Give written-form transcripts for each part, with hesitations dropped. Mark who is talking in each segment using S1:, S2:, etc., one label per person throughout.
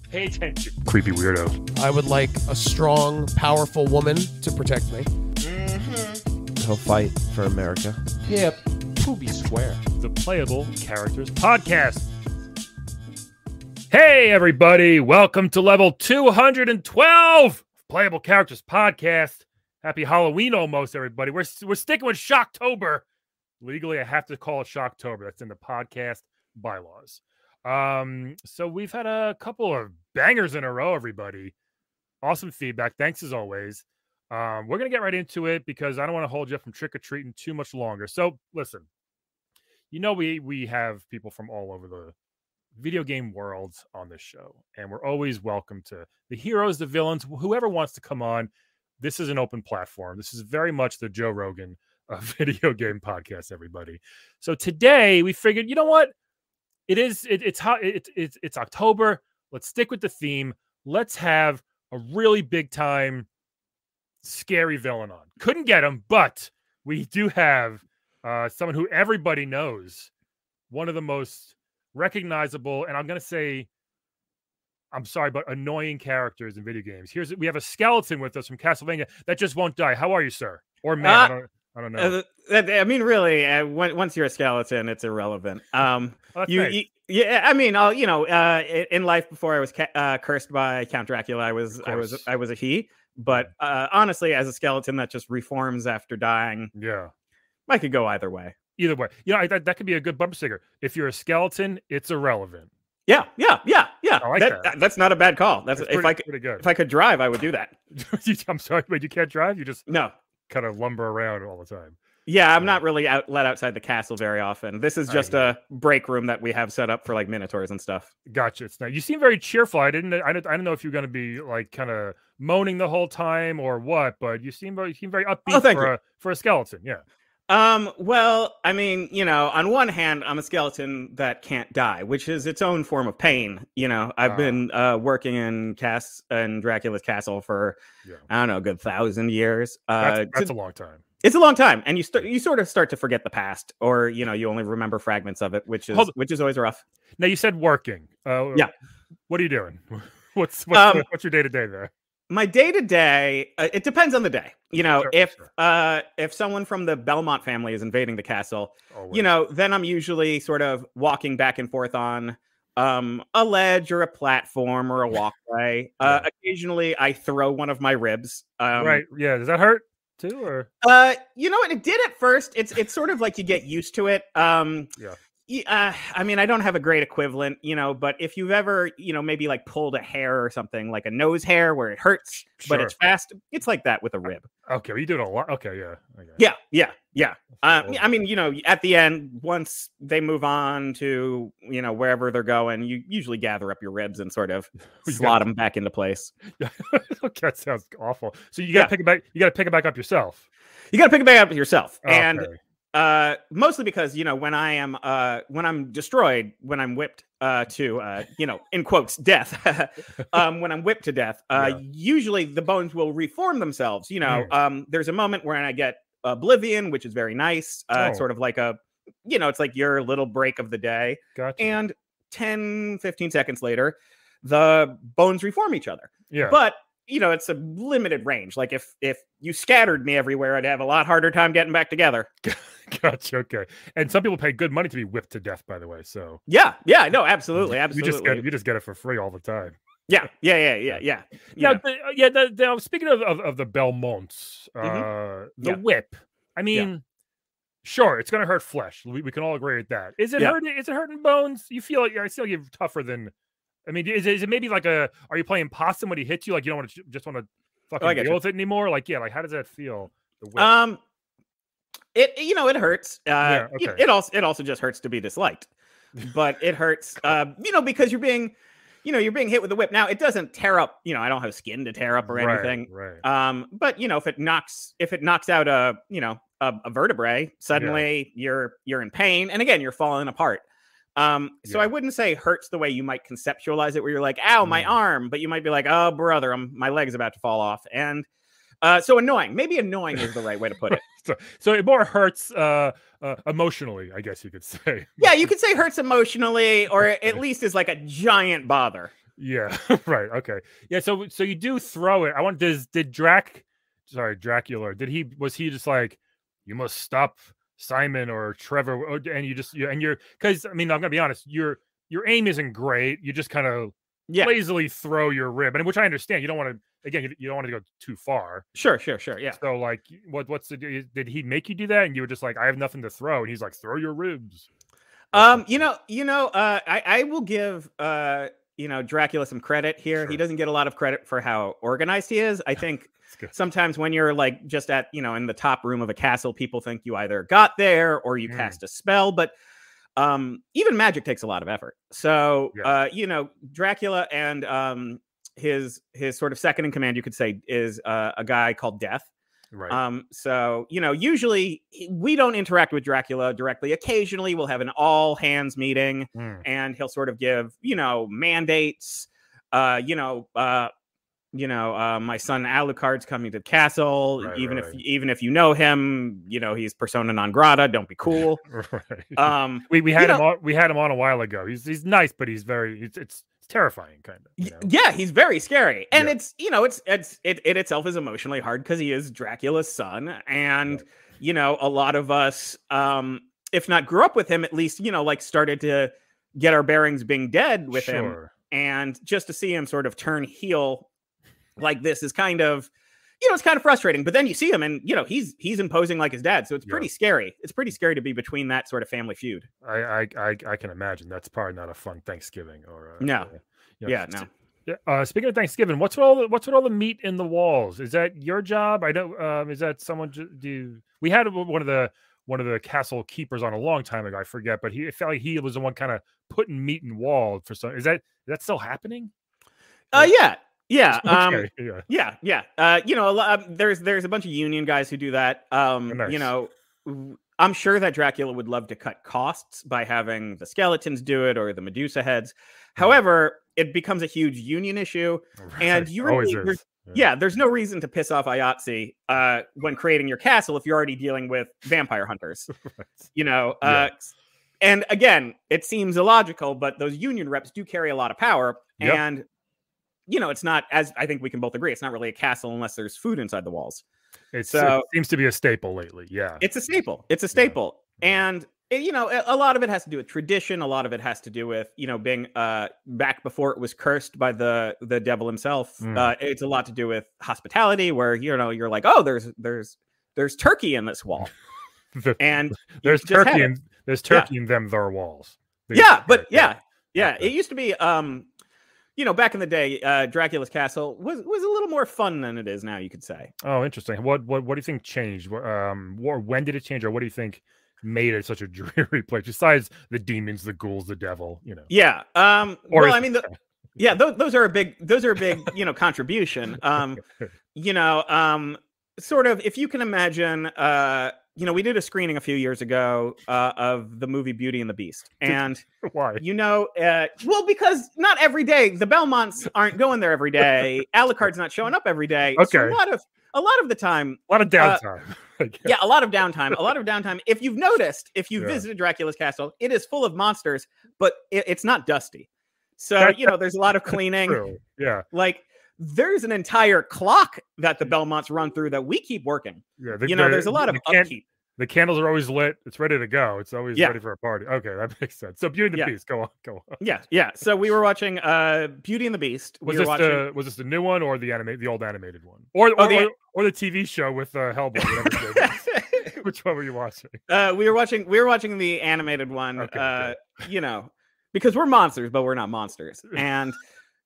S1: Pay attention, creepy weirdo.
S2: I would like a strong, powerful woman to protect me.
S3: He'll fight for America.
S1: Yep. Be square. The Playable Characters Podcast. Hey, everybody. Welcome to level 212 Playable Characters Podcast. Happy Halloween almost, everybody. We're sticking with Shocktober. Legally, I have to call it Shocktober. That's in the podcast bylaws. So we've had a couple of bangers in a row, everybody. Awesome feedback. Thanks as always. We're going to get right into it because I don't want to hold you up from trick-or-treating too much longer. So listen, you know, we have people from all over the video game world on this show, and we're always welcome to the heroes, the villains, whoever wants to come on. This is an open platform. This is very much the Joe Rogan video game podcast, everybody. So today we figured, you know what? It's October. Let's stick with the theme. Let's have a really big time scary villain on. Couldn't get him, but we do have someone who everybody knows, one of the most recognizable, and I'm going to say, I'm sorry, but annoying characters in video games. We have a skeleton with us from Castlevania that just won't die. How are you, sir? Or man, I don't know.
S4: I mean, really, once you're a skeleton, it's irrelevant.
S1: Nice.
S4: Yeah, I mean, in life before I was cursed by Count Dracula, I was a he. But honestly, as a skeleton that just reforms after dying,
S1: yeah,
S4: I could go either way.
S1: Either way, that could be a good bumper sticker. If you're a skeleton, it's irrelevant.
S4: Yeah.
S1: I like that.
S4: That's not a bad call. That's
S1: pretty good.
S4: If I could drive, I would do that.
S1: I'm sorry, but you can't drive. You just
S4: no
S1: kind of lumber around all the time.
S4: Yeah, I'm not really let outside the castle very often. This is just a break room that we have set up for like minotaurs and stuff.
S1: Gotcha. It's nice. You seem very cheerful. I didn't know if you're going to be like kind of moaning the whole time or what, but you seem very upbeat for a skeleton. Yeah.
S4: Well, I mean, on one hand, I'm a skeleton that can't die, which is its own form of pain. I've been working in Dracula's castle for I don't know, a good 1,000 years.
S1: That's a long time.
S4: It's a long time, and you sort of start to forget the past, or you only remember fragments of it, which is always rough.
S1: Now you said working.
S4: Yeah.
S1: What are you doing? What's your day to day there?
S4: My day to day, it depends on the day. If someone from the Belmont family is invading the castle, then I'm usually sort of walking back and forth on a ledge or a platform or a walkway. Occasionally, I throw one of my ribs.
S1: Right? Yeah. Does that hurt too, or
S4: it did at first. It's sort of like you get used to it. I mean, I don't have a great equivalent, but if you've ever, maybe like pulled a hair or something, like a nose hair where it hurts, but it's fast, it's like that with a rib.
S1: Okay, well, you do it a lot. Okay, yeah.
S4: Okay. Yeah. I mean, at the end, once they move on to, wherever they're going, you usually gather up your ribs and sort of slot them back into place.
S1: Okay, that sounds awful. So you got to pick it back. You got to pick it back up yourself.
S4: You got to pick it back up yourself.
S1: Okay.
S4: And mostly because, when I'm destroyed, when I'm whipped to, in quotes, death, when I'm whipped to death, usually the bones will reform themselves. There's a moment where I get oblivion, which is very nice. It's sort of like it's like your little break of the day.
S1: Gotcha.
S4: And 10, 15 seconds later, the bones reform each other.
S1: Yeah.
S4: But it's a limited range. Like if you scattered me everywhere, I'd have a lot harder time getting back together.
S1: Gotcha. Okay. And some people pay good money to be whipped to death, by the way. So
S4: yeah, no, absolutely.
S1: You just get it for free all the time.
S4: Yeah.
S1: Now, speaking of the Belmonts, the whip. I mean, sure, it's gonna hurt flesh. We can all agree with that. Is it hurting? Is it hurting bones? You feel like I feel like you're tougher than. I mean, is it maybe like are you playing possum when he hits you? Like you don't want to just want to fucking deal with it anymore? Like how does that feel? The whip?
S4: It hurts.
S1: Okay.
S4: It also just hurts to be disliked, but it hurts. Because you're being hit with the whip. Now it doesn't tear up. I don't have skin to tear up or anything.
S1: Right.
S4: But if it knocks out a vertebrae, suddenly you're in pain, and again you're falling apart. So I wouldn't say hurts the way you might conceptualize it, where you're like, ow, my arm, but you might be like, oh, brother, my leg's about to fall off. And so annoying. Maybe annoying is the right way to put it.
S1: So it more hurts emotionally, I guess you could say.
S4: Yeah, you could say hurts emotionally, or at least is like a giant bother.
S1: Yeah, right. Okay. Yeah. So you do throw it. I want. Did Dracula? Was he just like, you must stop Simon or Trevor, and you're because I mean I'm gonna be honest, your aim isn't great. You just kind of lazily throw your rib, and which I understand. You don't want to. Again, you don't want to go too far.
S4: Sure. Yeah.
S1: So like, did he make you do that? And you were just like, I have nothing to throw, and he's like, throw your ribs.
S4: I will give Dracula some credit here. Sure. He doesn't get a lot of credit for how organized he is. I think sometimes when you're like just at in the top room of a castle, people think you either got there or you cast a spell, but even magic takes a lot of effort. So Dracula and his sort of second in command, you could say, is a guy called Death.
S1: Right.
S4: So usually we don't interact with Dracula directly. Occasionally we'll have an all hands meeting and he'll sort of give mandates. My son Alucard's coming to the castle.
S1: Right,
S4: even if you know him, he's persona non grata. Don't be cool.
S1: Right. We had him on a while ago. He's nice, but he's it's terrifying, kind of.
S4: Yeah, he's very scary, and it itself is emotionally hard because he is Dracula's son, and a lot of us, if not grew up with him, at least started to get our bearings being dead with him, and just to see him sort of turn heel like this is kind of it's kind of frustrating. But then you see him, and he's imposing like his dad, so it's pretty scary. It's pretty scary to be between that sort of family feud.
S1: I can imagine that's probably not a fun Thanksgiving or
S4: no.
S1: Speaking of Thanksgiving, what's with all the meat in the walls? Is that your job? I don't. Is that someone? We had one of the castle keepers on a long time ago. I forget, but it felt like he was the one kind of putting meat in walls for some. Is that still happening?
S4: Yeah.
S1: Okay,
S4: there's a bunch of union guys who do that.
S1: Nice.
S4: I'm sure that Dracula would love to cut costs by having the skeletons do it or the Medusa heads. However, it becomes a huge union issue, and there's no reason to piss off IATSE when creating your castle if you're already dealing with vampire hunters. And again, it seems illogical, but those union reps do carry a lot of power, and it's not, as I think we can both agree, it's not really a castle unless there's food inside the walls.
S1: It seems to be a staple lately. Yeah,
S4: it's a staple. And a lot of it has to do with tradition. A lot of it has to do with being back before it was cursed by the devil himself. It's a lot to do with hospitality, where you're like, oh, there's turkey in this wall, and
S1: there's turkey in them their walls.
S4: It used to be back in the day, Dracula's castle was a little more fun than it is now, you could say.
S1: Oh, interesting. What do you think changed? When did it change, or what do you think made it such a dreary place? Besides the demons, the ghouls, the devil,
S4: Yeah. Those are a big, contribution. Sort of, if you can imagine, we did a screening a few years ago of the movie Beauty and the Beast. And
S1: why?
S4: Because not every day, the Belmonts aren't going there every day. Alucard's not showing up every day.
S1: Okay.
S4: So a lot of the time.
S1: A lot of downtime.
S4: A lot of downtime. If you've noticed, if you visited Dracula's castle, it is full of monsters, but it's not dusty. So, there's a lot of cleaning.
S1: True. Yeah.
S4: Like, there's an entire clock that the Belmonts run through that we keep working.
S1: Yeah,
S4: there's a lot of upkeep.
S1: The candles are always lit. It's ready to go. It's always ready for a party. Okay, that makes sense. So Beauty and the Beast. Go on.
S4: Yeah. So we were watching Beauty and the Beast.
S1: Was this the new one or the old animated one? Or the TV show with Hellboy? Which one were you watching?
S4: We were watching the animated one. Okay. Because we're monsters, but we're not monsters. And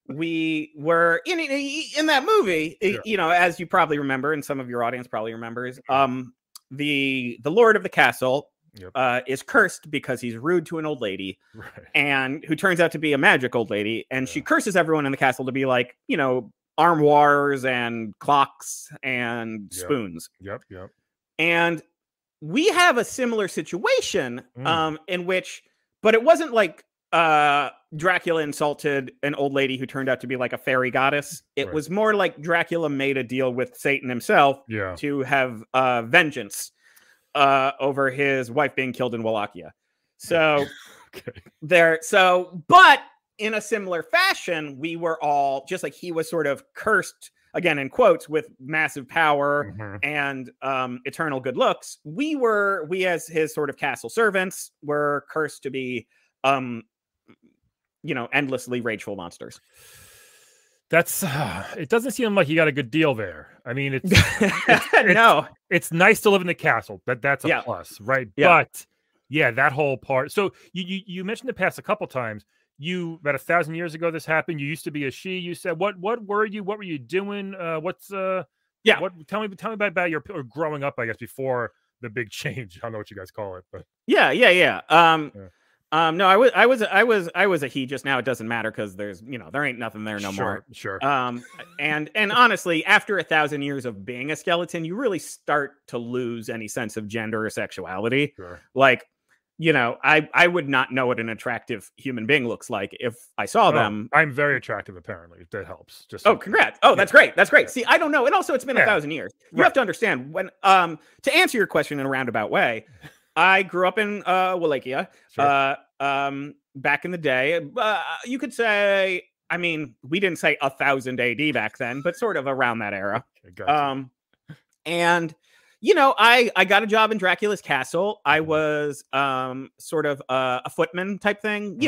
S4: we were in that movie, as you probably remember, and some of your audience probably remembers, the Lord of the Castle is cursed because he's rude to an old lady, and who turns out to be a magic old lady, and she curses everyone in the castle to be like, armoires and clocks and spoons.
S1: Yep.
S4: And we have a similar situation in which, but it wasn't like Dracula insulted an old lady who turned out to be like a fairy goddess. It was more like Dracula made a deal with Satan himself to have vengeance over his wife being killed in Wallachia. So but in a similar fashion, we were all just like he was sort of cursed, again in quotes, with massive power and eternal good looks. We as his sort of castle servants were cursed to be endlessly rageful monsters.
S1: That's it doesn't seem like you got a good deal there. I mean,
S4: no,
S1: it's nice to live in the castle. That's a plus, right?
S4: Yeah.
S1: But yeah, that whole part. So you mentioned the past a couple times. You about 1,000 years ago this happened. You used to be a she. You said what were you? What were you doing? Tell me about your growing up, I guess, before the big change. I don't know what you guys call it, but
S4: yeah. No, I was a he just now. It doesn't matter because there's there ain't nothing there no more.
S1: Sure.
S4: And honestly, after 1,000 years of being a skeleton, you really start to lose any sense of gender or sexuality.
S1: Sure.
S4: Like, I would not know what an attractive human being looks like if I saw them.
S1: I'm very attractive, apparently. If that helps. Just
S4: congrats. Oh, that's great. That's great. See, I don't know. And also, it's been 1,000 years. You have to understand when to answer your question in a roundabout way. I grew up in Wallachia.
S1: Sure.
S4: Back in the day, you could say. I mean, we didn't say 1000 AD back then, but sort of around that era.
S1: Okay, gotcha.
S4: And I got a job in Dracula's castle. I was sort of a footman type thing.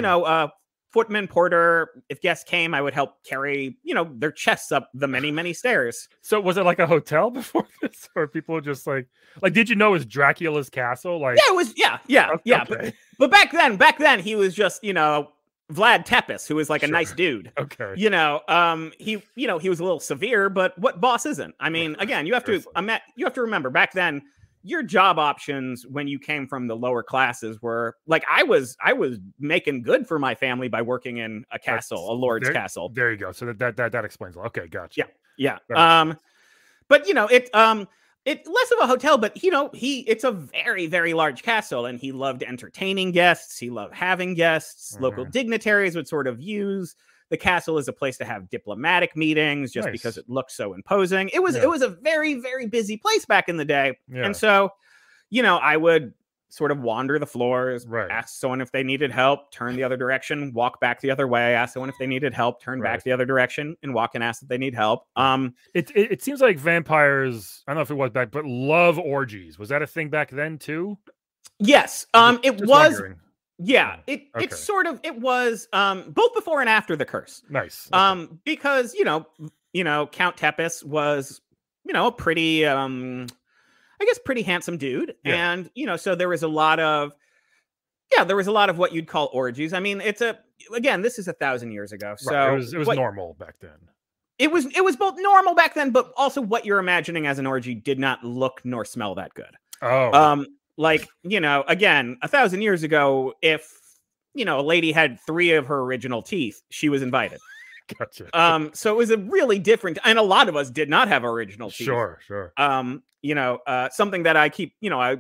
S4: Footman, porter. If guests came, I would help carry their chests up the many stairs.
S1: So was it like a hotel before this, or people just like did you know it was Dracula's castle? Like
S4: yeah, it was yeah.
S1: Okay.
S4: But back then he was just Vlad Tepes, who was like a nice dude.
S1: Okay.
S4: He was a little severe, but what boss isn't? I mean, again, you have to remember back then your job options when you came from the lower classes were like I was making good for my family by working in a castle, a lord's castle.
S1: There you go. So that explains it. Okay, gotcha.
S4: Yeah. But it's less of a hotel, but it's a very, very large castle, and he loved entertaining guests. He loved having guests. Local dignitaries would sort of use the castle as a place to have diplomatic meetings just because it looked so imposing. It was a very, very busy place back in the day. Yeah. And so, I would sort of wander the floors, ask someone if they needed help, turn the other direction, walk back the other way, ask someone if they needed help, turn back the other direction, and walk and ask if they need help.
S1: It seems like vampires, I don't know if it was back, but love orgies. Was that a thing back then too?
S4: Yes. It was.
S1: Wondering.
S4: Yeah, it was both before and after the curse.
S1: Nice.
S4: Because Count Tepes was a pretty pretty handsome dude, and so there was a lot of what you'd call orgies. I mean, this is 1,000 years ago, so
S1: it was normal back then.
S4: It was both normal back then, but also what you're imagining as an orgy did not look nor smell that good.
S1: Oh.
S4: Again, 1,000 years ago, if, a lady had 3 of her original teeth, she was invited.
S1: Gotcha.
S4: So it was a really different, and a lot of us did not have original teeth.
S1: Sure.
S4: Something that I keep, I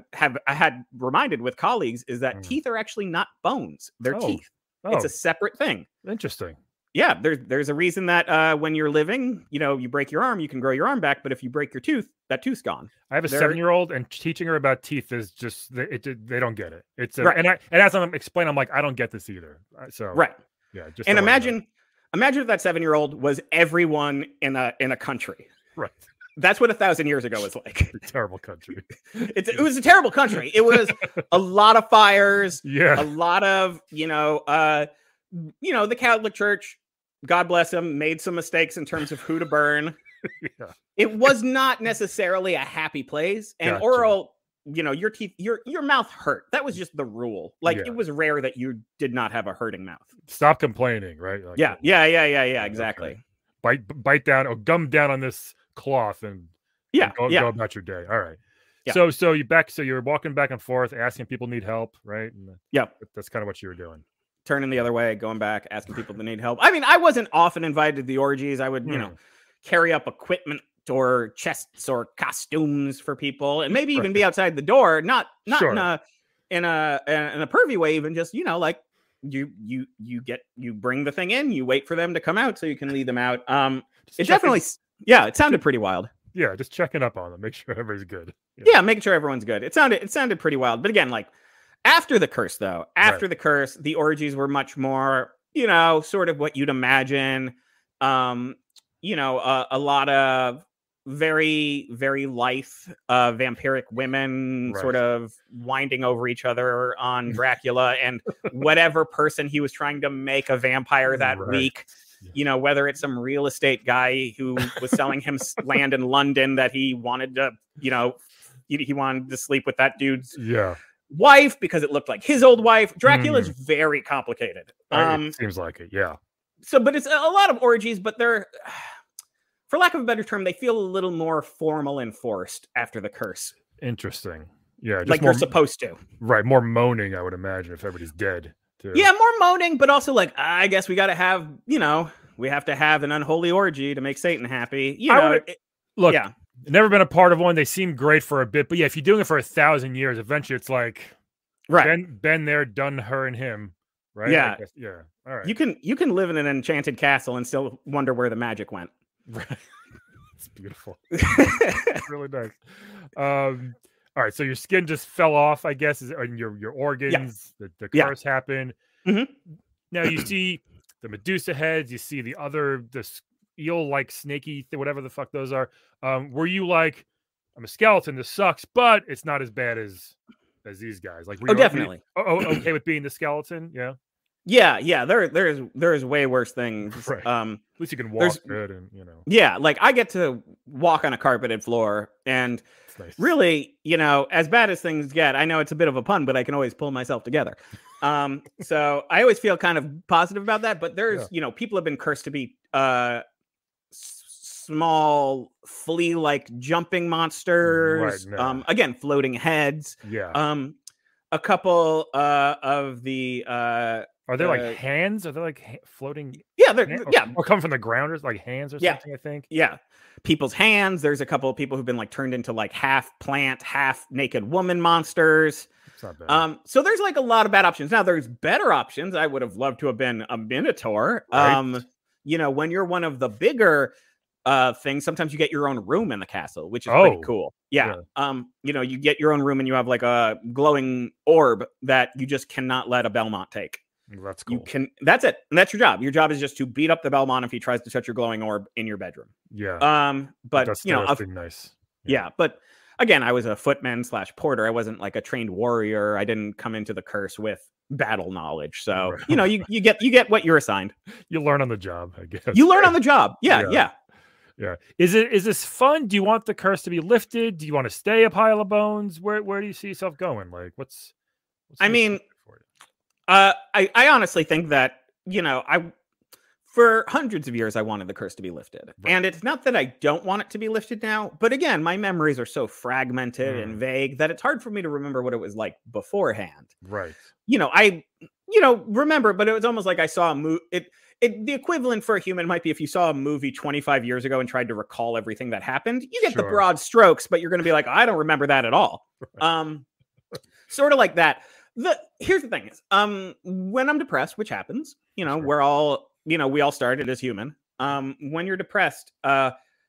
S4: had reminded with colleagues is that teeth are actually not bones. They're teeth. It's a separate thing.
S1: Interesting.
S4: Yeah, there's a reason that when you're living, you break your arm, you can grow your arm back, but if you break your tooth, that tooth's gone.
S1: I have a 7-year-old, and teaching her about teeth is just they don't get it. And as I'm explaining, I'm like, I don't get this either. So yeah, just
S4: imagine if that 7-year-old was everyone in a country.
S1: Right.
S4: That's what 1,000 years ago was like.
S1: A terrible country.
S4: It was a terrible country. It was a lot of fires.
S1: Yeah.
S4: A lot of the Catholic Church, God bless them, made some mistakes in terms of who to burn.
S1: Yeah.
S4: It was not necessarily a happy place. And oral, your teeth, your mouth hurt. That was just the rule. It was rare that you did not have a hurting mouth.
S1: Stop complaining, right?
S4: Exactly.
S1: Okay. Bite down or gum down on this cloth and go about your day. All right. Yeah. So you're walking back and forth, asking if people need help, right? And that's kind of what you were doing.
S4: Turning the other way, going back, asking people to need help. I mean, I wasn't often invited to the orgies. I would, carry up equipment or chests or costumes for people, and maybe even be outside the door, not in a pervy way, even just you bring the thing in, you wait for them to come out so you can lead them out. It sounded pretty wild.
S1: Yeah, just checking up on them, make sure everybody's good.
S4: Yeah, making sure everyone's good. It sounded pretty wild, but again, like after the curse, the curse, the orgies were much more you know, sort of what you'd imagine. You know, a lot of very, very lithe, vampiric women
S1: Right.
S4: sort of winding over each other on Dracula and whatever person he was trying to make a vampire that
S1: Right.
S4: week. You know, whether it's some real estate guy who was selling him land in London that he wanted to, you know, he wanted to sleep with that dude's wife because it looked like his old wife. Dracula's very complicated.
S1: It seems like it, yeah.
S4: So, but it's a lot of orgies, but they're, for lack of a better term, they feel a little more formal and forced after the curse.
S1: Interesting. Yeah, just
S4: like
S1: more,
S4: you're supposed to.
S1: Right, more moaning, I would imagine, if everybody's dead. Too.
S4: Yeah, more moaning, but also like, I guess we got to have, you know, we have to have an unholy orgy to make Satan happy. You know,
S1: look, never been a part of one. They seem great for a bit, but yeah, if you're doing it for 1,000 years, eventually it's like, been there, done her and him, right?
S4: Yeah,
S1: yeah. All right.
S4: You can live in an enchanted castle and still wonder where the magic went.
S1: Right. It's beautiful. It's really nice. All right, so your skin just fell off, I guess, and your organs. The curse happened. Now you see the Medusa heads. You see the eel-like snaky, whatever the fuck those are. Were you like, I'm a skeleton. This sucks, but it's not as bad as these guys? Like,
S4: definitely.
S1: Okay with being the skeleton? Yeah.
S4: Yeah. There's way worse things.
S1: Right. At least you can walk good, and you know.
S4: Yeah, like I get to walk on a carpeted floor, and really, you know, as bad as things get, I know it's a bit of a pun, but I can always pull myself together. So I always feel kind of positive about that. But there's, you know, people have been cursed to be small flea-like jumping monsters.
S1: Right,
S4: again, floating heads.
S1: Yeah.
S4: A couple of the
S1: are they like hands? Are they like floating?
S4: Yeah, they're
S1: or come from the ground, or like hands or something. I think.
S4: Yeah, people's hands. There's a couple of people who've been like turned into like half plant, half naked woman monsters.
S1: It's not bad.
S4: So there's like a lot of bad options. Now there's better options. I would have loved to have been a minotaur.
S1: Right.
S4: You know, when you're one of the bigger things, sometimes you get your own room in the castle, which is pretty cool. Yeah. You know, you get your own room and you have like a glowing orb that you just cannot let a Belmont take.
S1: That's cool.
S4: That's it. And that's your job. Your job is just to beat up the Belmont if he tries to touch your glowing orb in your bedroom.
S1: Yeah.
S4: But
S1: that's,
S4: you know,
S1: nice.
S4: Yeah. But again, I was a footman / porter. I wasn't like a trained warrior. I didn't come into the curse with battle knowledge. So, you know, you get what you're assigned.
S1: You learn on the job, I guess.
S4: You learn on the job. Yeah.
S1: Is this fun? Do you want the curse to be lifted? Do you want to stay a pile of bones? Where do you see yourself going? Like, what's
S4: I mean, I honestly think that, you know, for hundreds of years, I wanted the curse to be lifted. Right. And it's not that I don't want it to be lifted now, but again, my memories are so fragmented and vague that it's hard for me to remember what it was like beforehand.
S1: Right.
S4: You know, I remember, but it was almost like I saw a movie. The equivalent for a human might be if you saw a movie 25 years ago and tried to recall everything that happened. You get the broad strokes, but you're going to be like, I don't remember that at all. Right. Sort of like that. Here's the thing is, when I'm depressed, which happens, you know, we're all, you know, we all started as human. When you're depressed,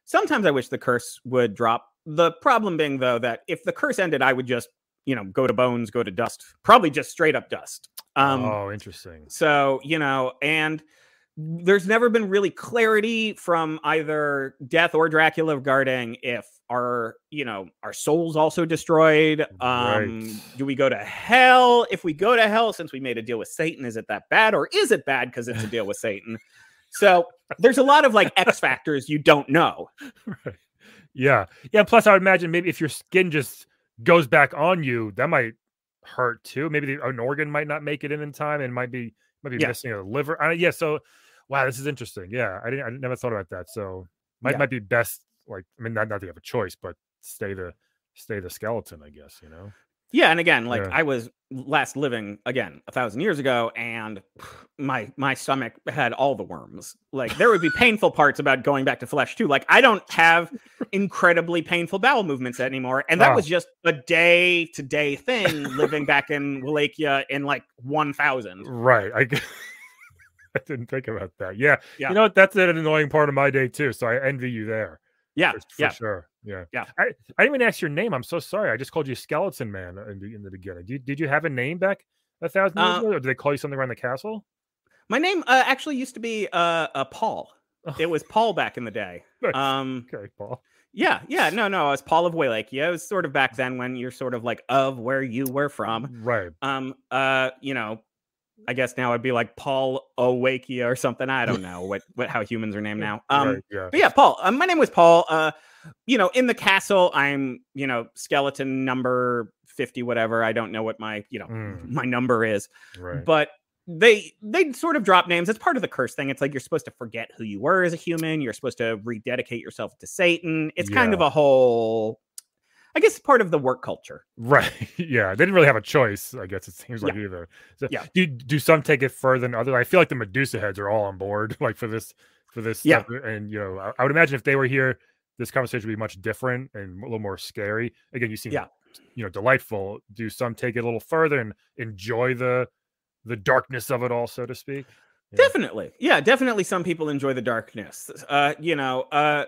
S4: sometimes I wish the curse would drop. The problem being, though, that if the curse ended, I would just, you know, go to bones, go to dust, probably just straight up dust.
S1: Interesting.
S4: So, you know, and there's never been really clarity from either Death or Dracula regarding if our souls also destroyed.
S1: Right.
S4: Do we go to hell? If we go to hell, since we made a deal with Satan, is it that bad, or is it bad because it's a deal with Satan? So there's a lot of like X factors you don't know.
S1: Right. Yeah. Plus, I would imagine maybe if your skin just goes back on you, that might hurt too. Maybe an organ might not make it in time, and might be missing a liver. So wow, this is interesting. Yeah, I never thought about that. So might be best. Like, I mean, not that you have a choice, but stay the skeleton, I guess. You know.
S4: Yeah, and again, like I was last living again 1,000 years ago, and my stomach had all the worms. Like there would be painful parts about going back to flesh too. Like I don't have incredibly painful bowel movements anymore, and that was just a day-to-day thing living back in Wallachia in like 1,000.
S1: Right. I didn't think about that. Yeah. You know what? That's an annoying part of my day too. So I envy you there.
S4: Yeah.
S1: For sure. Yeah. I didn't even ask your name. I'm so sorry. I just called you Skeleton Man in the beginning. Did you have a name back 1,000 years ago, or did they call you something around the castle?
S4: My name actually used to be Paul. It was Paul back in the day.
S1: Okay, Paul.
S4: Yeah. No, I was Paul of Waylakia. It was sort of back then when you're sort of like of where you were from.
S1: Right.
S4: You know, I guess now I'd be like Paul Owakia or something. I don't know how humans are named now.
S1: Right, yeah.
S4: But yeah, Paul. My name was Paul. You know, in the castle, I'm, you know, skeleton number 50, whatever. I don't know what my, you know, my number is.
S1: Right.
S4: But they sort of drop names. It's part of the curse thing. It's like you're supposed to forget who you were as a human. You're supposed to rededicate yourself to Satan. It's kind of a whole, I guess, part of the work culture.
S1: Right. Yeah. They didn't really have a choice, I guess it seems like either. So, do some take it further than others? I feel like the Medusa heads are all on board, like for this stuff. And you know, I would imagine if they were here, this conversation would be much different and a little more scary. Again, you seem you know, delightful. Do some take it a little further and enjoy the darkness of it all, so to speak? Yeah.
S4: Definitely. Yeah, definitely some people enjoy the darkness. You know,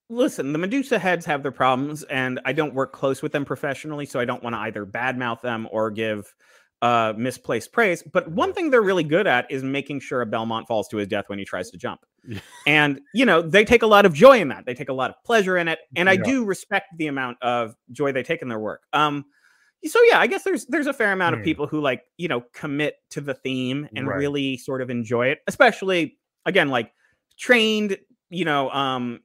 S4: listen, the Medusa heads have their problems, and I don't work close with them professionally, so I don't want to either badmouth them or give misplaced praise. But one thing they're really good at is making sure a Belmont falls to his death when he tries to jump. And, you know, they take a lot of joy in that. They take a lot of pleasure in it. And I do respect the amount of joy they take in their work. So yeah, I guess there's a fair amount of people who, like, you know, commit to the theme and really sort of enjoy it, especially, again, like trained, you know,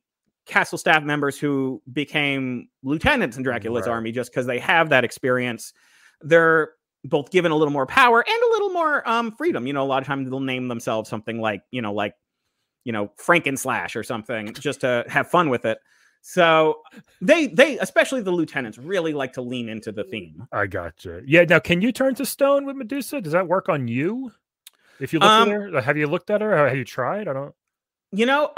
S4: castle staff members who became lieutenants in Dracula's army just because they have that experience. They're both given a little more power and a little more freedom. You know, a lot of times they'll name themselves something like Frankenslash or something just to have fun with it. So they especially the lieutenants really like to lean into the theme.
S1: I gotcha. Yeah. Now, can you turn to stone with Medusa? Does that work on you? If you look at her, have you looked at her? Have you tried? I don't.
S4: You know,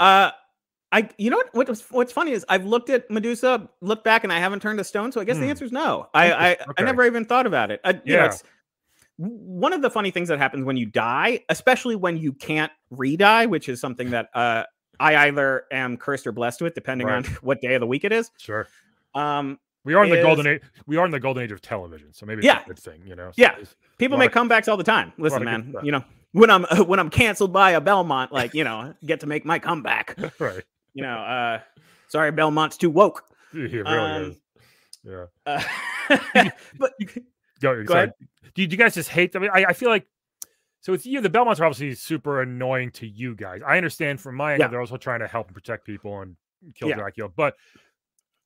S4: you know what's funny is I've looked at Medusa, looked back, and I haven't turned to stone. So I guess the answer is no. I never even thought about it. You know, it's one of the funny things that happens when you die, especially when you can't re-die, which is something that I either am cursed or blessed with, depending on what day of the week it is.
S1: Sure. We are in the golden age. We are in the golden age of television, so maybe it's a good thing, you know. So
S4: people make comebacks all the time. Listen, man, you know, when I'm canceled by a Belmont, like, you know, get to make my comeback.
S1: Right.
S4: You know, sorry, Belmont's too woke.
S1: He really is. Yeah.
S4: But
S1: go ahead. Do you guys just hate them? I feel like. So it's you. The Belmonts are obviously super annoying to you guys. I understand from my end, they're also trying to help and protect people and kill Dracula. But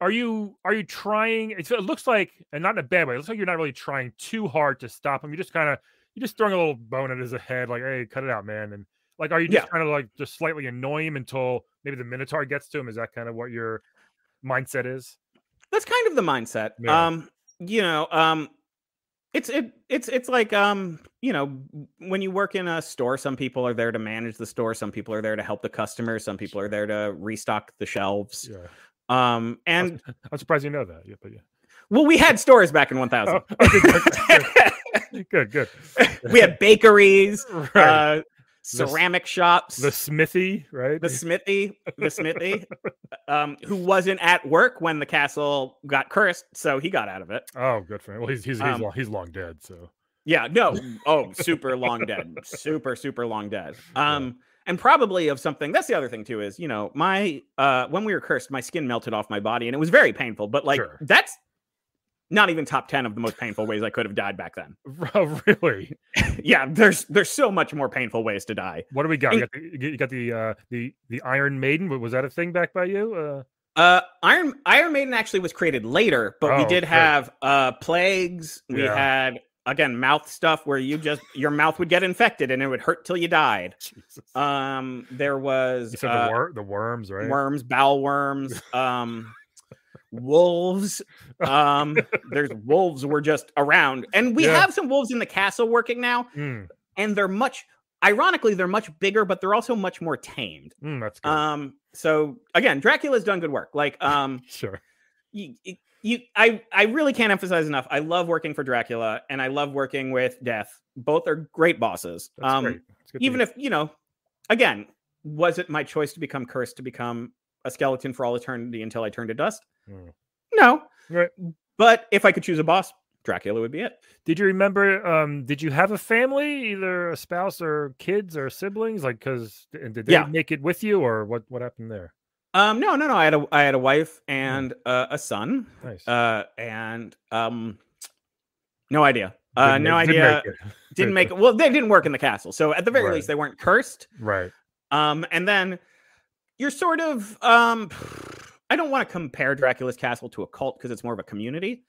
S1: are you trying? It looks like, and not in a bad way. It looks like you're not really trying too hard to stop him. You're just throwing a little bone at his head, like, "Hey, cut it out, man." And like, are you just kind of like just slightly annoy him until maybe the Minotaur gets to him? Is that kind of what your mindset is?
S4: That's kind of the mindset. Yeah. You know, it's like, you know, when you work in a store, some people are there to manage the store. Some people are there to help the customers. Some people are there to restock the shelves. Yeah. And
S1: I'm surprised you know that. Yeah, but
S4: well, we had stores back in 1000.
S1: Good.
S4: We had bakeries, ceramic shops,
S1: the smithy, right?
S4: The smithy, who wasn't at work when the castle got cursed, so he got out of it.
S1: Oh, good for him. Well, he's long dead, so
S4: yeah, no, super long dead, super long dead. And probably of something. That's the other thing too is, you know, my when we were cursed, my skin melted off my body, and it was very painful. But like that's not even top 10 of the most painful ways I could have died back then.
S1: Oh, really?
S4: Yeah, there's so much more painful ways to die.
S1: What do we got? You got the Iron Maiden. Was that a thing back by you?
S4: Iron Maiden actually was created later, but we did have plagues. We had, again, mouth stuff where your mouth would get infected and it would hurt till you died.
S1: Jesus.
S4: There was
S1: you said the worms, right?
S4: Worms, bowel worms. Wolves. There's wolves were just around, and we have some wolves in the castle working now, and they're much bigger, but they're also much more tamed.
S1: That's good.
S4: So again, Dracula's done good work. Like,
S1: sure.
S4: I really can't emphasize enough. I love working for Dracula, and I love working with Death. Both are great bosses.
S1: That's great.
S4: Even if, you know, again, was it my choice to become cursed, to become a skeleton for all eternity until I turned to dust? No.
S1: Right.
S4: But if I could choose a boss, Dracula would be it.
S1: Did you remember? Did you have a family, either a spouse or kids or siblings? Like, did they make it with you, or what happened there?
S4: No. I had a wife and a son.
S1: Nice.
S4: And no idea. Didn't make it. Well, they didn't work in the castle, so at the very least, they weren't cursed.
S1: Right.
S4: And then you're sort of I don't want to compare Dracula's castle to a cult because it's more of a community.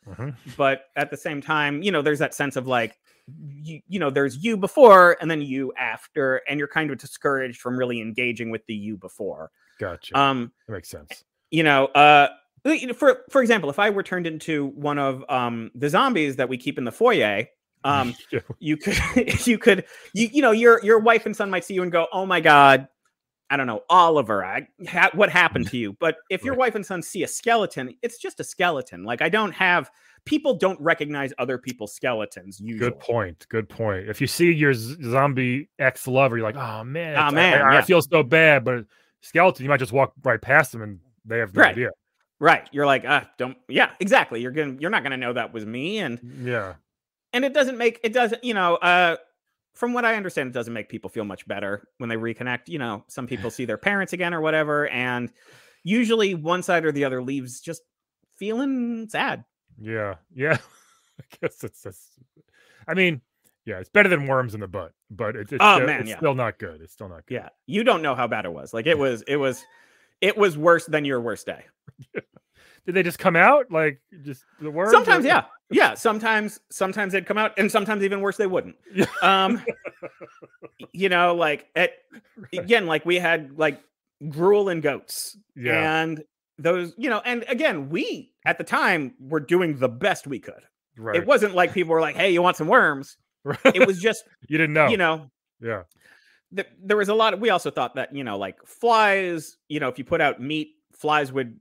S4: But at the same time, there's that sense of like, there's you before and then you after, and you're kind of discouraged from really engaging with the you before.
S1: Gotcha. That makes sense.
S4: For example, if I were turned into one of the zombies that we keep in the foyer, your wife and son might see you and go, "Oh my God, I don't know, Oliver, what happened to you?" But if your wife and son see a skeleton, it's just a skeleton. Like people don't recognize other people's skeletons usually.
S1: Good point. If you see your zombie ex-lover, you're like, "Oh man, I feel so bad." But skeleton, you might just walk right past them and they have no idea.
S4: Right. You're like, exactly. You're not gonna know that was me. And it doesn't from what I understand, it doesn't make people feel much better when they reconnect. Some people see their parents again or whatever, and usually one side or the other leaves just feeling sad.
S1: Yeah. I guess it's better than worms in the butt, but it's still not good. It's still not good.
S4: Yeah, you don't know how bad it was. Like it was worse than your worst day.
S1: Did they just come out like just the worms?
S4: Sometimes, yeah. Sometimes they'd come out, and sometimes even worse, they wouldn't. Like we had like gruel and goats, and those, and again, we at the time were doing the best we could. Right. It wasn't like people were like, "Hey, you want some worms?" It was just
S1: you didn't know.
S4: Yeah. There was a lot of. We also thought that like flies. If you put out meat, flies would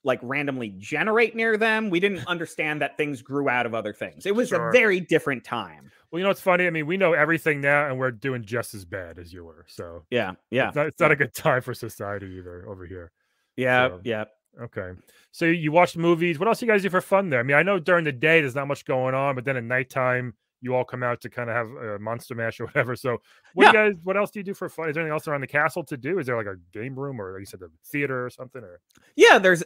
S4: like randomly generate near them. We didn't understand that things grew out of other things. It was a very different time.
S1: Well, it's funny. I mean, we know everything now, and we're doing just as bad as you were. So
S4: yeah.
S1: It's not a good time for society either over here.
S4: Yeah.
S1: Okay. So you watch movies. What else you guys do for fun there? I mean, I know during the day there's not much going on, but then at nighttime you all come out to kind of have a monster mash or whatever. So what else do you do for fun? Is there anything else around the castle to do? Is there like a game room or like you said, a theater or something? Or
S4: there's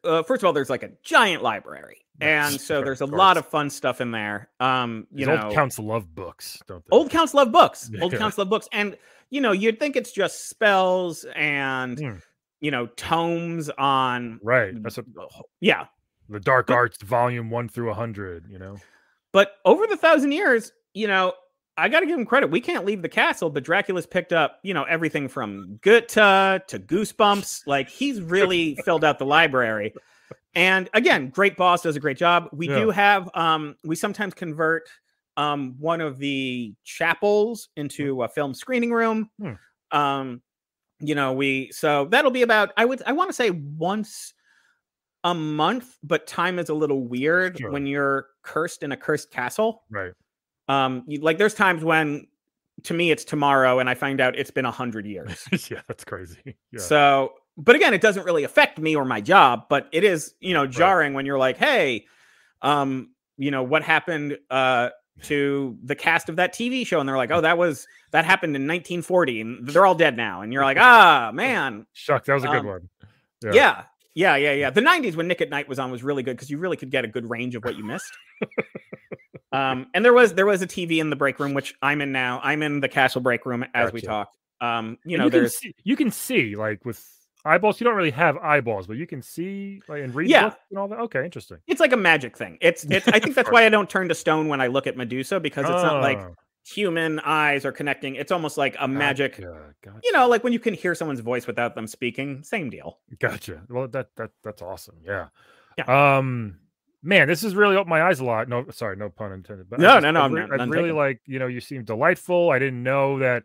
S4: first of all, there's like a giant library. And so there's a lot of fun stuff in there.
S1: Old counts love books, don't they?
S4: Old counts love books. And you'd think it's just spells and tomes on
S1: That's the Dark Arts volume 1 through 100,
S4: But over the 1,000 years, I got to give him credit. We can't leave the castle, but Dracula's picked up, everything from Goethe to Goosebumps. Like he's really filled out the library. And again, great boss, does a great job. We do have, we sometimes convert one of the chapels into a film screening room. So that'll be about, I want to say once a month, but time is a little weird when you're cursed in a cursed castle.
S1: Right.
S4: There's times when to me it's tomorrow and I find out it's been 100 years.
S1: Yeah, that's crazy. Yeah.
S4: So, but again, it doesn't really affect me or my job, but it is, jarring when you're like, "Hey, what happened to the cast of that TV show?" And they're like, "Oh, that happened in 1940 and they're all dead now." And you're like, "Ah, man.
S1: Shucks, that was a good one."
S4: Yeah. The 90s when Nick at Night was on was really good because you really could get a good range of what you missed. And there was a TV in the break room, which I'm in now. I'm in the castle break room as we talk.
S1: You can see like with eyeballs. You don't really have eyeballs, but you can see like and read books and all that. Okay, interesting.
S4: It's like a magic thing. It's I think that's why I don't turn to stone when I look at Medusa, because it's not like human eyes are connecting. It's almost like a magic,
S1: gotcha.
S4: Like when you can hear someone's voice without them speaking, same deal.
S1: Gotcha. Well, that's awesome. Yeah. Man, this has really opened my eyes a lot. No, sorry, no pun intended. But
S4: I
S1: really like, you seem delightful. I didn't know that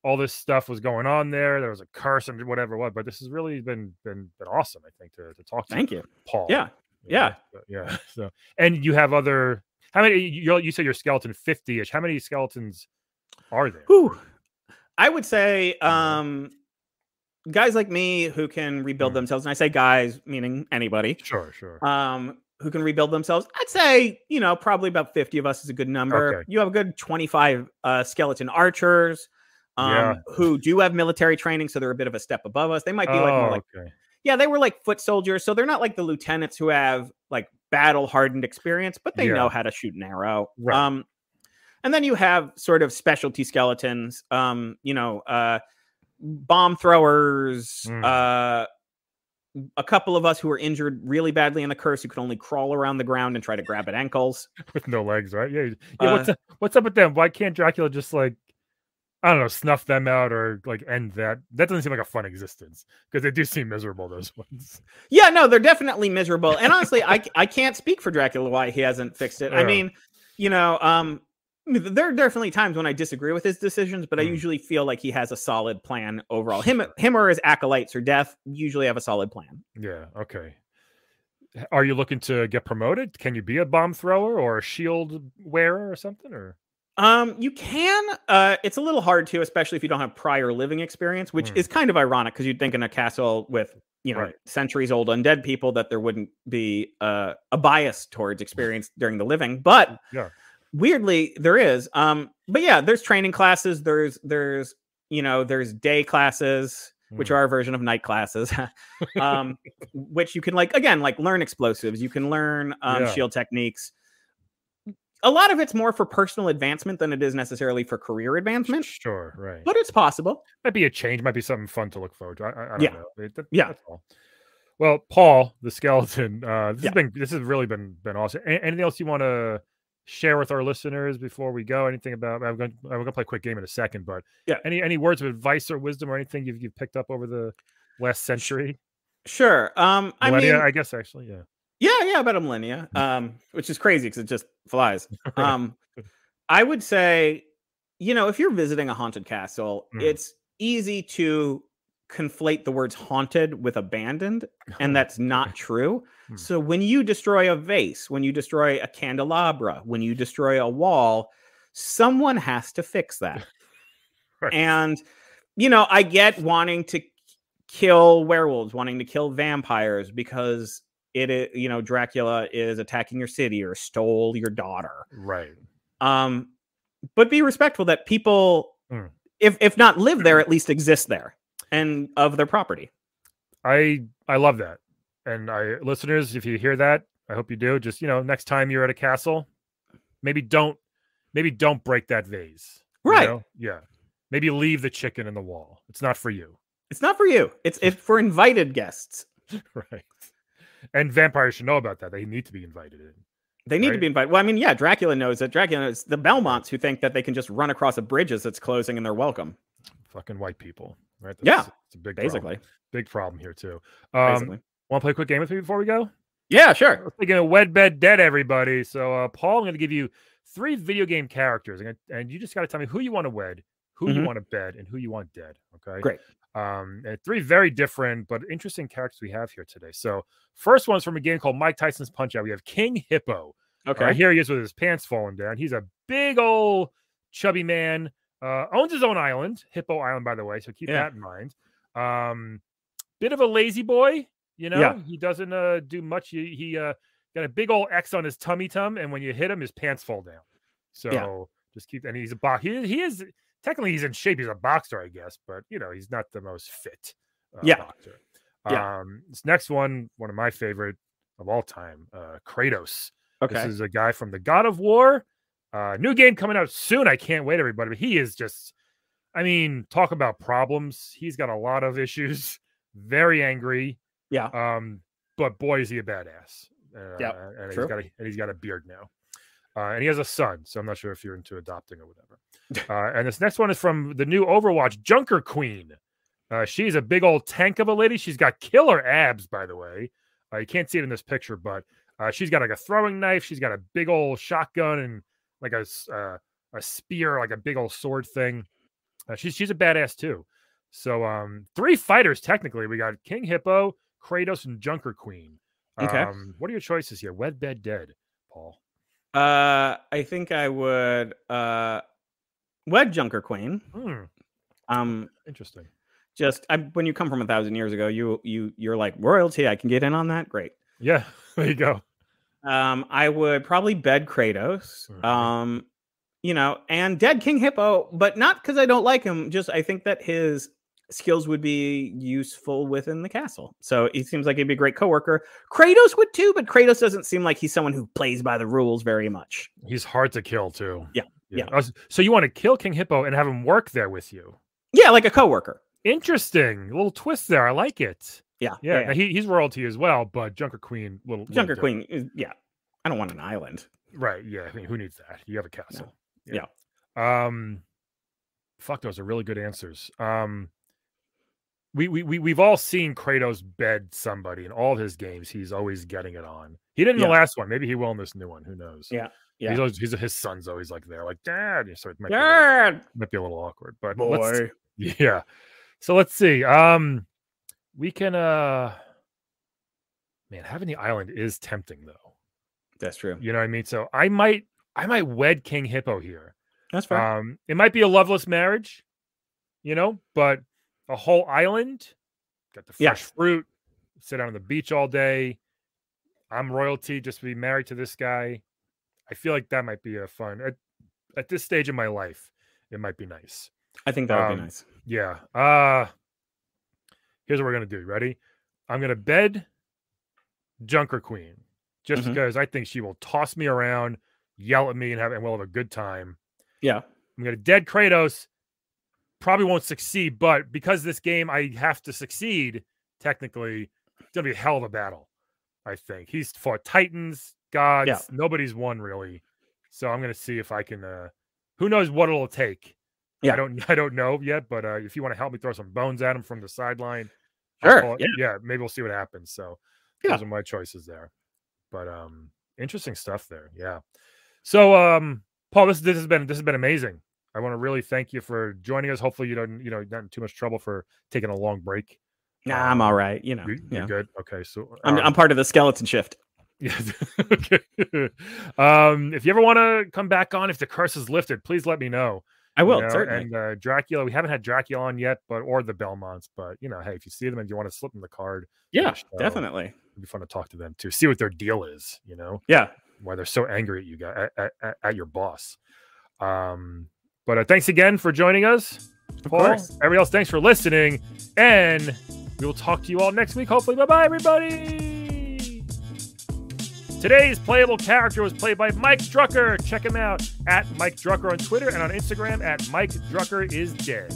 S1: all this stuff was going on there. There was a curse and whatever what, but this has really been awesome, I think, to talk to.
S4: Thank you,
S1: Paul.
S4: Yeah.
S1: So, and you have other. How many? You said your skeleton 50-ish. How many skeletons are there?
S4: I would say guys like me who can rebuild themselves, and I say guys meaning anybody.
S1: Sure.
S4: who can rebuild themselves. I'd say, probably about 50 of us is a good number.
S1: Okay.
S4: You have a good 25 skeleton archers who do have military training, so they're a bit of a step above us. They might be more like, they were like foot soldiers, so they're not like the lieutenants who have like battle hardened experience, but they know how to shoot an arrow.
S1: Right.
S4: And then you have sort of specialty skeletons, bomb throwers, a couple of us who were injured really badly in the curse who could only crawl around the ground and try to grab at ankles
S1: with no legs, right? Yeah. What's up with them? Why can't Dracula just like, I don't know, snuff them out or like end that? That doesn't seem like a fun existence because they do seem miserable, those ones.
S4: Yeah, no, they're definitely miserable. And honestly, I can't speak for Dracula why he hasn't fixed it. I mean, there are definitely times when I disagree with his decisions, but I usually feel like he has a solid plan overall. Him or his acolytes or death usually have a solid plan.
S1: Yeah. Okay. Are you looking to get promoted? Can you be a bomb thrower or a shield wearer or something? Or
S4: you can. It's a little hard to, especially if you don't have prior living experience, which is kind of ironic because you'd think in a castle with centuries old undead people that there wouldn't be a bias towards experience during the living, but weirdly there is. But yeah, there's training classes. There's day classes, which are our version of night classes, which you can learn explosives. You can learn shield techniques. A lot of it's more for personal advancement than it is necessarily for career advancement.
S1: Sure, right.
S4: But it's possible.
S1: Might be a change. Might be something fun to look forward to. I don't know. That's all. Well, Paul, the skeleton. This has really been awesome. Anything else you want to share with our listeners before we go? Anything about? I'm going to play a quick game in a second, but any words of advice or wisdom or anything you've picked up over the last century?
S4: Sure.
S1: I guess actually, yeah.
S4: Yeah, about a millennia, which is crazy because it just flies. I would say, if you're visiting a haunted castle, it's easy to conflate the words haunted with abandoned, and that's not true. So when you destroy a vase, when you destroy a candelabra, when you destroy a wall, someone has to fix that.
S1: Right.
S4: And, I get wanting to kill werewolves, wanting to kill vampires because Dracula is attacking your city or stole your daughter.
S1: Right.
S4: But be respectful that people, if not live there, at least exist there and of their property.
S1: I love that. And listeners, if you hear that, I hope you do. Just, next time you're at a castle, maybe don't break that vase.
S4: Right.
S1: Yeah. Maybe leave the chicken in the wall. It's not for you.
S4: It's not for you. It's for invited guests.
S1: Right. And vampires should know about that. They need to be invited in.
S4: They need to be invited. Well, I mean, yeah, Dracula knows that. Dracula knows the Belmonts who think that they can just run across a bridge as it's closing and they're welcome.
S1: Fucking white people, right?
S4: It's
S1: a big
S4: basically
S1: problem. Big problem here too.
S4: Basically.
S1: Want to play a quick game with me before we go?
S4: Yeah, sure.
S1: We're thinking of Wed, Bed, Dead, everybody. So, Paul, I'm going to give you 3 video game characters, and you just got to tell me who you want to wed, who you want to bed, and who you want dead. Okay,
S4: great.
S1: And 3 very different but interesting characters we have here today. So, first one's from a game called Mike Tyson's Punch Out. We have King Hippo.
S4: Okay,
S1: here he is with his pants falling down. He's a big old chubby man. Owns his own island, Hippo Island, by the way. So keep that in mind. Bit of a lazy boy. He doesn't do much. He got a big old X on his tummy, and when you hit him, his pants fall down. So just keep. And he's a box. He is technically he's in shape. He's a boxer, I guess, but he's not the most fit boxer. This next one of my favorite of all time, Kratos.
S4: Okay,
S1: this is a guy from the God of War. New game coming out soon. I can't wait, everybody. But he is just, talk about problems. He's got a lot of issues. Very angry.
S4: Yeah.
S1: But boy, is he a badass. And
S4: true.
S1: He's got a beard now. And he has a son, so I'm not sure if you're into adopting or whatever. And this next one is from the new Overwatch, Junker Queen. She's a big old tank of a lady. She's got killer abs, by the way. You can't see it in this picture, but she's got like a throwing knife. She's got a big old shotgun and like a spear, like a big old sword thing. She's a badass too. So 3 fighters technically. We got King Hippo, Kratos, and Junker Queen.
S4: Okay.
S1: What are your choices here? Wed, Bed, Dead, Paul?
S4: I think I would wed Junker Queen.
S1: Interesting.
S4: Just when you come from 1,000 years ago, you're like royalty. I can get in on that. Great.
S1: Yeah, there you go.
S4: I would probably bed Kratos.
S1: Mhm.
S4: And dead King Hippo, but not because I don't like him. Just I think that his skills would be useful within the castle. So he seems like he'd be a great coworker. Kratos would too, but Kratos doesn't seem like he's someone who plays by the rules very much.
S1: He's hard to kill too.
S4: Yeah.
S1: So you want to kill King Hippo and have him work there with you?
S4: Yeah, like a coworker.
S1: Interesting. A little twist there. I like it.
S4: Yeah.
S1: Now he's royalty as well, but Junker Queen,
S4: Junker Queen is, I don't want an island.
S1: Right. Yeah. I mean, who needs that? You have a castle.
S4: No. Yeah.
S1: Fuck, those are really good answers. We've all seen Kratos bed somebody in all of his games. He's always getting it on. He didn't in the last one. Maybe he will in this new one. Who knows?
S4: Yeah.
S1: His son's always like there, like Dad. So it might be a little awkward, but
S4: boy.
S1: So let's see. We can. Man, having the island is tempting though.
S4: That's true.
S1: You know what I mean? So I might wed King Hippo here.
S4: That's fair.
S1: It might be a loveless marriage, but a whole island, got the fresh fruit, sit out on the beach all day. I'm royalty just to be married to this guy. I feel like that might be a fun at this stage of my life. It might be nice.
S4: I think that would be nice.
S1: Yeah. Here's what we're gonna do. Ready? I'm gonna bed Junker Queen just because I think she will toss me around, yell at me, and we'll have a good time.
S4: Yeah.
S1: I'm gonna dead Kratos. Probably won't succeed, but because this game I have to succeed, technically, it's gonna be a hell of a battle. I think he's fought titans, gods.
S4: Yeah.
S1: Nobody's won really, so I'm gonna see if I can. Who knows what it'll take?
S4: Yeah,
S1: I don't know yet. But if you want to help me throw some bones at him from the sideline,
S4: sure.
S1: Maybe we'll see what happens. So those are my choices there. But interesting stuff there. Yeah. So Paul, this has been amazing. I want to really thank you for joining us. Hopefully you don't, not in too much trouble for taking a long break.
S4: Nah, I'm all right.
S1: You're good. Okay. So
S4: I'm part of the skeleton shift.
S1: Yeah. Okay. If you ever want to come back on, if the curse is lifted, please let me know.
S4: I will, certainly.
S1: And Dracula, we haven't had Dracula on yet, or the Belmonts, but hey, if you see them and you want to slip them the card,
S4: definitely.
S1: It'd be fun to talk to them too. See what their deal is,
S4: Yeah.
S1: Why they're so angry at you guys, at your boss. But thanks again for joining us.
S4: Of course.
S1: Everybody else, thanks for listening. And we will talk to you all next week, hopefully. Bye-bye, everybody. Today's playable character was played by Mike Drucker. Check him out at Mike Drucker on Twitter and on Instagram at Mike Drucker is Dead.